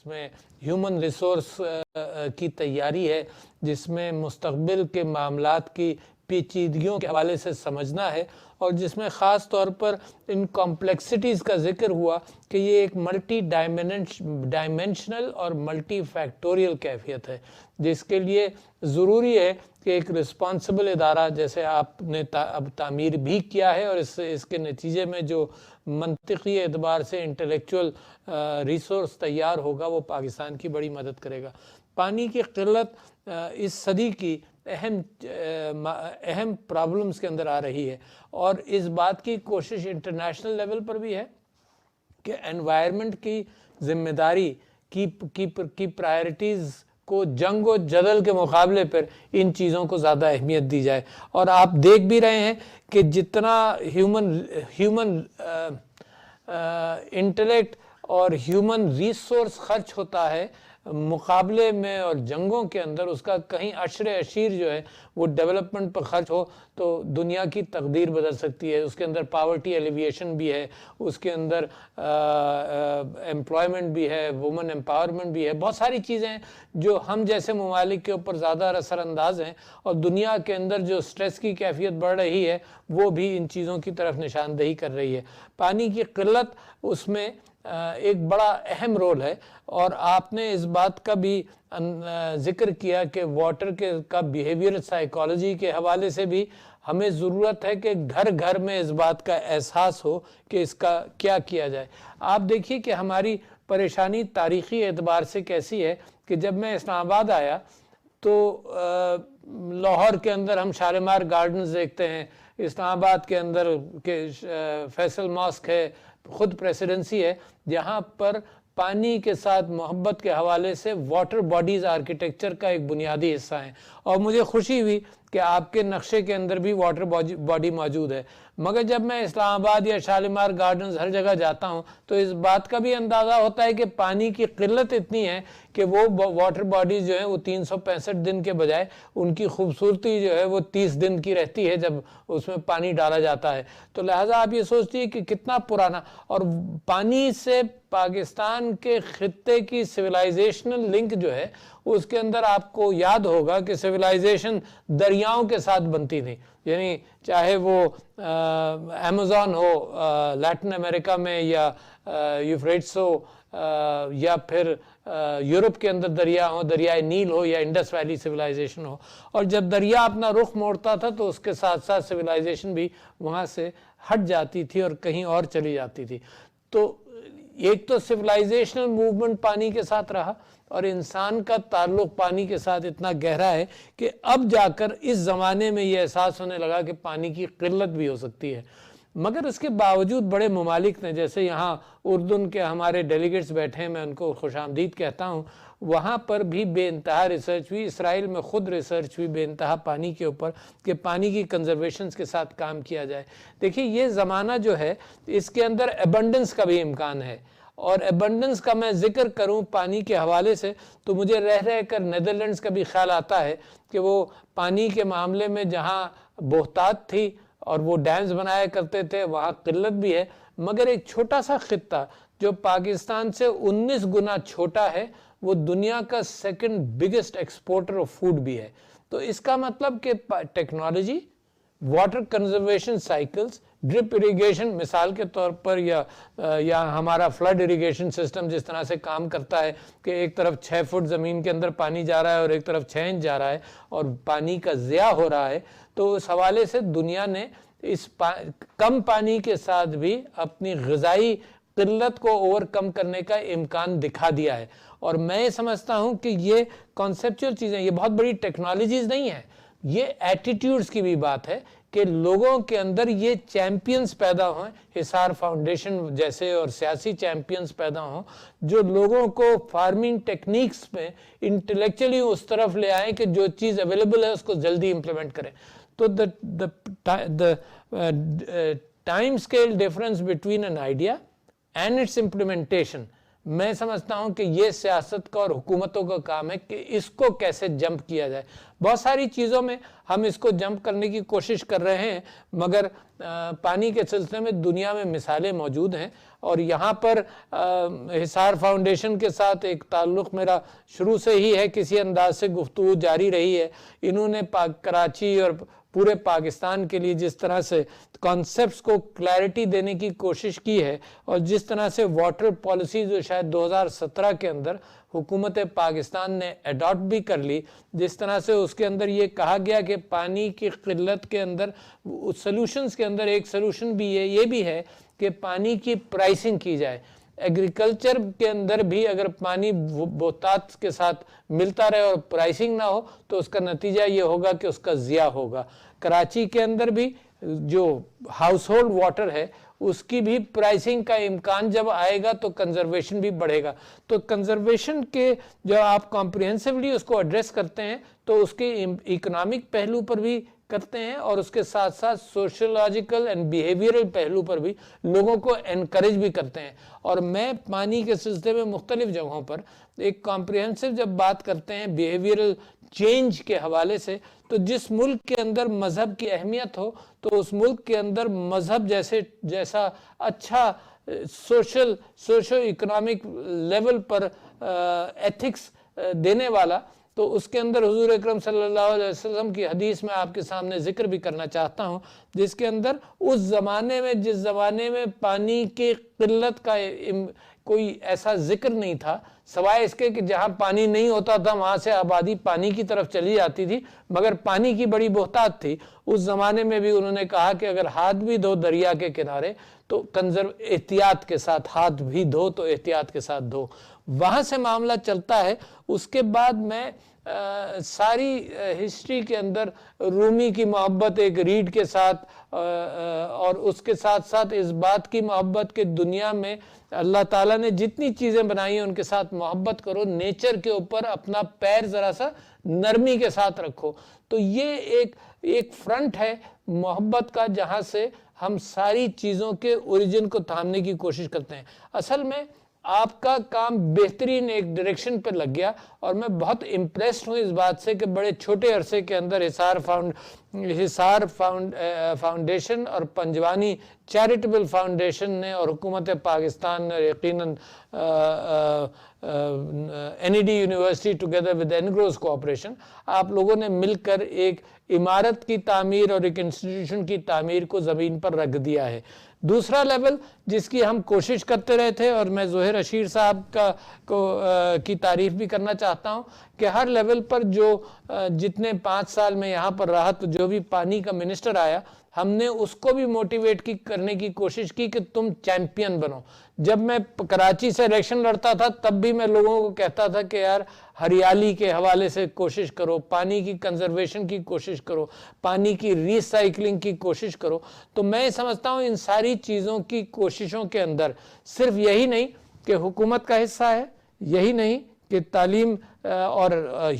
جس میں human resource کی تیاری ہے، جس میں مستقبل کے معاملات کی پیچیدگیوں کے حوالے سے سمجھنا ہے، اور جس میں خاص طور پر ان کمپلیکسٹیز کا ذکر ہوا کہ یہ ایک ملٹی ڈائمینشنل اور ملٹی فیکٹوریل کیفیت ہے، جس کے لیے ضروری ہے کہ ایک رسپانسبل ادارہ جیسے آپ نے اب تعمیر بھی کیا ہے، اور اس کے نتیجے میں جو منطقی اعتبار سے انٹلیکچول ریسورس تیار ہوگا وہ پاکستان کی بڑی مدد کرے گا۔ پانی کی قلت اس صدی کی اہم پرابلمز کے اندر آ رہی ہے، اور اس بات کی کوشش انٹرنیشنل لیول پر بھی ہے کہ انوائرمنٹ کی ذمہ داری کی پرائرٹیز کو جنگ و جدل کے مقابلے پر ان چیزوں کو زیادہ اہمیت دی جائے۔ اور آپ دیکھ بھی رہے ہیں کہ جتنا ہیومن انٹلیکٹ اور ہیومن ریسورس خرچ ہوتا ہے مقابلے میں اور جنگوں کے اندر، اس کا کہیں عشر اشیر جو ہے وہ ڈیولپمنٹ پر خرچ ہو تو دنیا کی تقدیر بدل سکتی ہے۔ اس کے اندر پاورٹی ایلیویشن بھی ہے، اس کے اندر امپلائمنٹ بھی ہے، وومن امپاورمنٹ بھی ہے، بہت ساری چیزیں ہیں جو ہم جیسے ممالک کے اوپر زیادہ اثر انداز ہیں، اور دنیا کے اندر جو سٹریس کی کیفیت بڑھ رہی ہے وہ بھی ان چیزوں کی طرف نشاندہی کر رہی ہے۔ پانی کی قلت اس میں ایک بڑا اہم رول ہے، اور آپ نے اس بات کا بھی ذکر کیا کہ واٹر کا بیہیویئر سائیکالوجی کے حوالے سے بھی ہمیں ضرورت ہے کہ گھر گھر میں اس بات کا احساس ہو کہ اس کا کیا کیا جائے۔ آپ دیکھیے کہ ہماری پریشانی تاریخی اعتبار سے کیسی ہے کہ جب میں اسلام آباد آیا تو لاہور کے اندر ہم شالیمار گارڈنز دیکھتے ہیں، اسلام آباد کے اندر فیصل ماسک ہے، خود پریسیڈنسی ہے، جہاں پر پانی کے ساتھ محبت کے حوالے سے واٹر باڈیز آرکیٹیکچر کا ایک بنیادی حصہ ہیں، اور مجھے خوشی ہوئی کہ آپ کے نقشے کے اندر بھی واٹر باڈی موجود ہے۔ مگر جب میں اسلام آباد یا شالیمار گارڈنز ہر جگہ جاتا ہوں تو اس بات کا بھی اندازہ ہوتا ہے کہ پانی کی قلت اتنی ہے کہ وہ واٹر باڈیز جو ہیں وہ 365 دن کے بجائے ان کی خوبصورتی جو ہے وہ 30 دن کی رہتی ہے جب اس میں پانی ڈالا جاتا ہے۔ تو لہٰذا آپ یہ سوچتے کہ کتنا پرانا، اور پانی سے پاکستان کے خطے کی سویلائزیشنل لنک جو ہے اس کے اندر آپ کو یاد ہوگا کہ سویلائزیشن دریاؤں کے ساتھ بنتی تھی، یعنی چاہے وہ ایمیزون ہو لیٹن امریکہ میں، یا یوفریٹس ہو، یا پھر یورپ کے اندر دریا ہو، دریائے نیل ہو، یا انڈس ویلی سویلائزیشن ہو، اور جب دریا اپنا رخ موڑتا تھا تو اس کے ساتھ ساتھ سویلائزیشن بھی وہاں سے ہٹ جاتی تھی اور کہیں اور چلی جاتی تھی۔ تو ایک تو سویلائزیشنل موومنٹ پانی کے ساتھ رہا، اور انسان کا تعلق پانی کے ساتھ اتنا گہرا ہے کہ اب جا کر اس زمانے میں یہ احساس ہونے لگا کہ پانی کی قلت بھی ہو سکتی ہے۔ مگر اس کے باوجود بڑے ممالک نے، جیسے یہاں اردن کے ہمارے ڈیلیگیٹس بیٹھے ہیں، میں ان کو خوش آمدید کہتا ہوں، وہاں پر بھی بے انتہا ریسرچ ہوئی، اسرائیل میں خود ریسرچ ہوئی بے انتہا پانی کے اوپر کہ پانی کی کنزرویشنز کے ساتھ کام کیا جائے۔ دیکھیے یہ زمانہ جو ہے اس کے اندر ایبنڈنس کا بھی امکان ہے، اور ایبنڈنس کا میں ذکر کروں پانی کے حوالے سے تو مجھے رہ کر نیدرلینڈز کا بھی خیال آتا ہے کہ وہ پانی کے معاملے میں جہاں بہتات تھی اور وہ ڈیمز بنایا کرتے تھے وہاں قلت بھی ہے، مگر ایک چھوٹا سا خطہ جو پاکستان سے 19 گنا چھوٹا ہے وہ دنیا کا second biggest exporter of food بھی ہے۔ تو اس کا مطلب کہ technology, water conservation cycles, drip irrigation مثال کے طور پر، یا ہمارا فلڈ اریگیشن سسٹم جس طرح سے کام کرتا ہے کہ ایک طرف 6 فٹ زمین کے اندر پانی جا رہا ہے اور ایک طرف 6 انچ جا رہا ہے اور پانی کا ضیاع ہو رہا ہے، تو اس حوالے سے دنیا نے اس کم پانی کے ساتھ بھی اپنی غذائی قلت کو اوور کم کرنے کا امکان دکھا دیا ہے۔ اور میں یہ سمجھتا ہوں کہ یہ کانسیپچول چیزیں، یہ بہت بڑی ٹیکنالوجیز نہیں ہیں، یہ ایٹیٹیوڈز کی بھی بات ہے کہ لوگوں کے اندر یہ چیمپئنز پیدا ہوں، حصار فاؤنڈیشن جیسے اور سیاسی چیمپئنز پیدا ہوں جو لوگوں کو فارمنگ ٹیکنیکس میں انٹلیکچولی اس طرف لے آئیں کہ جو چیز اویلیبل ہے اس کو جلدی امپلیمنٹ کریں۔ تو the time scale difference between an idea and its implementation میں سمجھتا ہوں کہ یہ سیاست کا اور حکومتوں کا کام ہے کہ اس کو کیسے جمپ کیا جائے. بہت ساری چیزوں میں ہم اس کو جمپ کرنے کی کوشش کر رہے ہیں، مگر پانی کے سلسلے میں دنیا میں مثالیں موجود ہیں. اور یہاں پر حصار فاؤنڈیشن کے ساتھ ایک تعلق میرا شروع سے ہی ہے، کسی انداز سے گفتگو جاری رہی ہے. انہوں نے کراچی اور پورے پاکستان کے لیے جس طرح سے کانسیپٹس کو کلیئرٹی دینے کی کوشش کی ہے، اور جس طرح سے واٹر پالیسی جو شاید 2017 کے اندر حکومت پاکستان نے اڈاپٹ بھی کر لی، جس طرح سے اس کے اندر یہ کہا گیا کہ پانی کی قلت کے اندر سلوشنز کے اندر ایک سلوشن بھی ہے، یہ بھی ہے کہ پانی کی پرائسنگ کی جائے. ایگریکلچر کے اندر بھی اگر پانی بہتات کے ساتھ ملتا رہے اور پرائسنگ نہ ہو تو اس کا نتیجہ یہ ہوگا کہ اس کا ضیاع ہوگا. کراچی کے اندر بھی جو ہاؤس ہولڈ واٹر ہے اس کی بھی پرائسنگ کا امکان جب آئے گا تو کنزرویشن بھی بڑھے گا. تو کنزرویشن کے جب آپ کمپریہنسولی اس کو ایڈریس کرتے ہیں تو اس کے اکنامک پہلو پر بھی کرتے ہیں، اور اس کے ساتھ ساتھ سوشولوجیکل اینڈ بیہیویئرل پہلو پر بھی لوگوں کو انکریج بھی کرتے ہیں. اور میں پانی کے سلسلے میں مختلف جگہوں پر ایک کمپریہنسو جب بات کرتے ہیں بیہیویئرل چینج کے حوالے سے، تو جس ملک کے اندر مذہب کی اہمیت ہو تو اس ملک کے اندر مذہب جیسا اچھا سوشو اکنامک لیول پر ایتھکس دینے والا، تو اس کے اندر حضور اکرم صلی اللہ علیہ وسلم کی حدیث میں آپ کے سامنے ذکر بھی کرنا چاہتا ہوں، جس کے اندر اس زمانے میں جس زمانے میں پانی کی قلت کا کوئی ایسا ذکر نہیں تھا، سوائے اس کے کہ جہاں پانی نہیں ہوتا تھا وہاں سے آبادی پانی کی طرف چلی جاتی تھی، مگر پانی کی بڑی بہتات تھی. اس زمانے میں بھی انہوں نے کہا کہ اگر ہاتھ بھی دھو دریا کے کنارے تو احتیاط کے ساتھ ہاتھ بھی دھو تو احتیاط کے ساتھ دھو. وہاں سے معاملہ چلتا ہے. اس کے بعد میں ساری ہسٹری کے اندر رومی کی محبت ایک ریڈ کے ساتھ اور اس کے ساتھ ساتھ اس بات کی محبت کہ دنیا میں اللہ تعالیٰ نے جتنی چیزیں بنائی ہیں ان کے ساتھ محبت کرو، نیچر کے اوپر اپنا پیر ذرا سا نرمی کے ساتھ رکھو. تو یہ ایک فرنٹ ہے محبت کا جہاں سے ہم ساری چیزوں کے اوریجن کو تھامنے کی کوشش کرتے ہیں. اصل میں آپ کا کام بہترین ایک ڈائریکشن پہ لگ گیا، اور میں بہت امپریسڈ ہوں اس بات سے کہ بڑے چھوٹے عرصے کے اندر حصار فاؤنڈیشن اور پنجوانی چیریٹیبل فاؤنڈیشن نے اور حکومت پاکستان نے یقیناً NED university together with Engro's cooperation آپ لوگوں نے مل کر ایک عمارت کی تعمیر اور ایک انسٹیٹیوشن کی تعمیر کو زمین پر رکھ دیا ہے. دوسرا لیول جس کی ہم کوشش کرتے رہے تھے، اور میں ظہیر اشیر صاحب کی تعریف بھی کرنا چاہتا ہوں کہ ہر لیول پر جو جتنے 5 سال میں یہاں پر رہا تو جو بھی پانی کا منسٹر آیا ہم نے اس کو بھی موٹیویٹ کرنے کی کوشش کی کہ تم چیمپئن بنو. جب میں کراچی سے الیکشن لڑتا تھا تب بھی میں لوگوں کو کہتا تھا کہ یار ہریالی کے حوالے سے کوشش کرو، پانی کی کنزرویشن کی کوشش کرو، پانی کی ری سائیکلنگ کی کوشش کرو. تو میں سمجھتا ہوں ان ساری چیزوں کی کوششوں کے اندر صرف یہی نہیں کہ حکومت کا حصہ ہے، یہی نہیں کہ تعلیم اور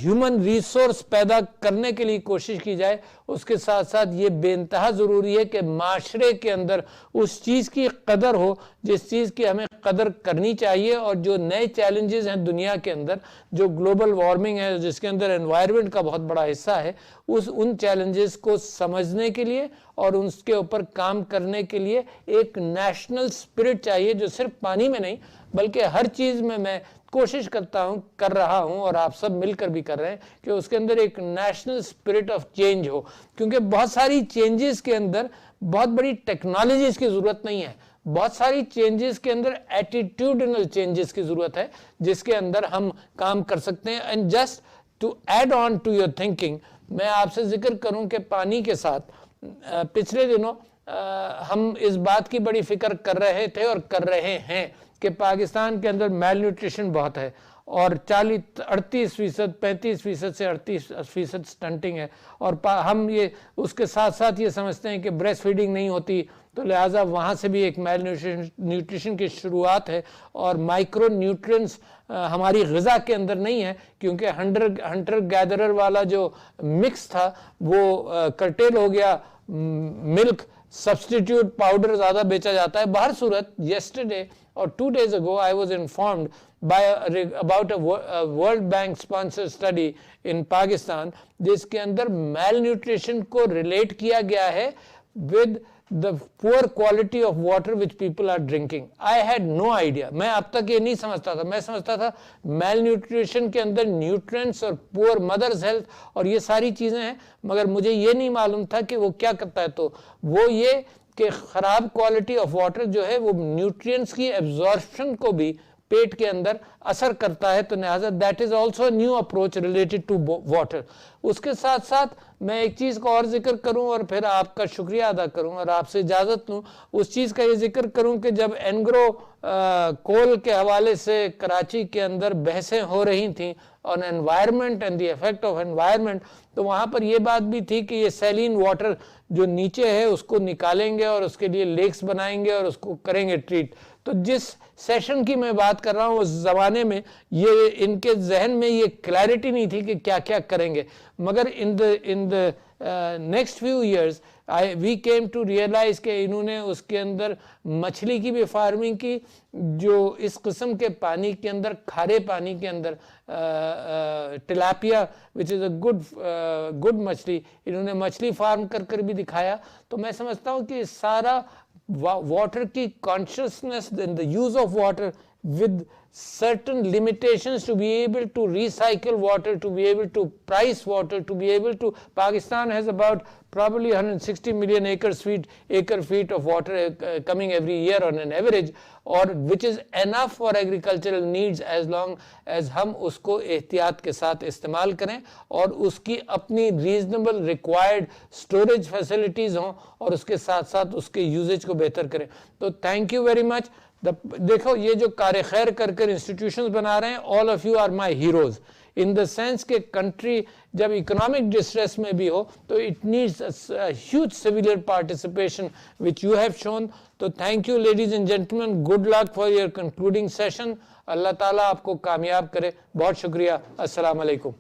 ہیومن ریسورس پیدا کرنے کے لیے کوشش کی جائے، اس کے ساتھ ساتھ یہ بے انتہا ضروری ہے کہ معاشرے کے اندر اس چیز کی قدر ہو جس چیز کی ہمیں قدر کرنی چاہیے. اور جو نئے چیلنجز ہیں دنیا کے اندر، جو گلوبل وارمنگ ہے جس کے اندر انوائرمنٹ کا بہت بڑا حصہ ہے، ان چیلنجز کو سمجھنے کے لیے اور اس کے اوپر کام کرنے کے لیے ایک نیشنل اسپرٹ چاہیے، جو صرف پانی میں نہیں بلکہ ہر چیز میں کوشش کر رہا ہوں اور آپ سب مل کر بھی کر رہے ہیں کہ اس کے اندر ایک نیشنل اسپرٹ آف چینج ہو. کیونکہ بہت ساری چینجز کے اندر بہت بڑی ٹیکنالوجیز کی ضرورت نہیں ہے، بہت ساری چینجز کے اندر ایٹیٹیوڈنل چینجز کی ضرورت ہے جس کے اندر ہم کام کر سکتے ہیں. And just to add on to your thinking, میں آپ سے ذکر کروں کہ پانی کے ساتھ پچھلے دنوں ہم اس بات کی بڑی فکر کر رہے تھے اور کر رہے ہیں کہ پاکستان کے اندر میل نیوٹریشن بہت ہے، اور 38% 35% سے 38% سٹنٹنگ ہے. اور ہم اس کے ساتھ ساتھ یہ سمجھتے ہیں کہ بریسٹ فیڈنگ نہیں ہوتی، تو لہٰذا وہاں سے بھی ایک میل نیوٹریشن کی شروعات ہے. اور مائکرو نیوٹرینٹس ہماری غذا کے اندر نہیں ہے، کیونکہ ہنٹر گیدرر والا جو مکس تھا وہ کرٹیل ہو گیا. ملک سبسٹیٹیوٹ پاؤڈر زیادہ بیچا جاتا ہے. بہر صورت yesterday or 2 days ago I was informed about a World Bank sponsored study in Pakistan جس کے اندر میل نیوٹریشن کو ریلیٹ کیا گیا ہے with the poor quality of water which people are drinking. I had no idea. میں اب تک یہ نہیں سمجھتا تھا. میں سمجھتا تھا میل نیوٹریشن کے اندر نیوٹرینٹس اور پور مدرز ہیلتھ اور یہ ساری چیزیں ہیں, مگر مجھے یہ نہیں معلوم تھا کہ وہ کیا کرتا ہے. تو وہ یہ کہ خراب کوالٹی آف واٹر جو ہے وہ نیوٹرینٹس کی ایبزارپشن کو بھی پیٹ کے اندر اثر کرتا ہے. تو لہٰذا that is also a new approach related to water. اس کے ساتھ ساتھ میں ایک چیز کا اور ذکر کروں اور پھر آپ کا شکریہ ادا کروں اور آپ سے اجازت لوں. اس چیز کا یہ ذکر کروں کہ جب اینگرو کول کے حوالے سے کراچی کے اندر بحثیں ہو رہی تھیں on environment and the effect of environment, تو وہاں پر یہ بات بھی تھی کہ یہ سیلین واٹر جو نیچے ہے اس کو نکالیں گے اور اس کے لیے لیکس بنائیں گے اور اس کو کریں گے ٹریٹ. تو جس سیشن کی میں بات کر رہا ہوں اس زمانے میں یہ ان کے ذہن میں یہ کلیئرٹی نہیں تھی کہ کیا کیا کریں گے, مگر in the next few years we came to realize کہ انہوں نے اس کے اندر مچھلی کی بھی فارمنگ کی جو اس قسم کے پانی کے اندر, کھارے پانی کے اندر ٹلاپیا which is a good مچھلی, انہوں نے مچھلی فارم کر بھی دکھایا. تو میں سمجھتا ہوں کہ سارا واٹر کی consciousness in the use of water with certain limitations to be able to recycle water, to be able to price water, to be able to, Pakistan has about probably 160 million acre feet of water coming every year on an average, or which is enough for agricultural needs as long as ہم اس کو احتیاط کے ساتھ استعمال کریں اور اس کی اپنی ریزنیبل ریکوائرڈ اسٹوریج فیسلٹیز ہوں اور اس کے ساتھ ساتھ اس کے یوزیج کو بہتر کریں. تو تھینک یو ویری مچ. دیکھو یہ جو کار خیر کر انسٹیٹیوشنز بنا رہے ہیں, all of you are my heroes in the sense کہ کنٹری جب اکنامک ڈسٹریس میں بھی ہو تو it needs a huge civilian participation which you have shown. تو thank you ladies and gentlemen, good luck for your concluding session. اللہ تعالیٰ آپ کو کامیاب کرے. بہت شکریہ. السلام علیکم.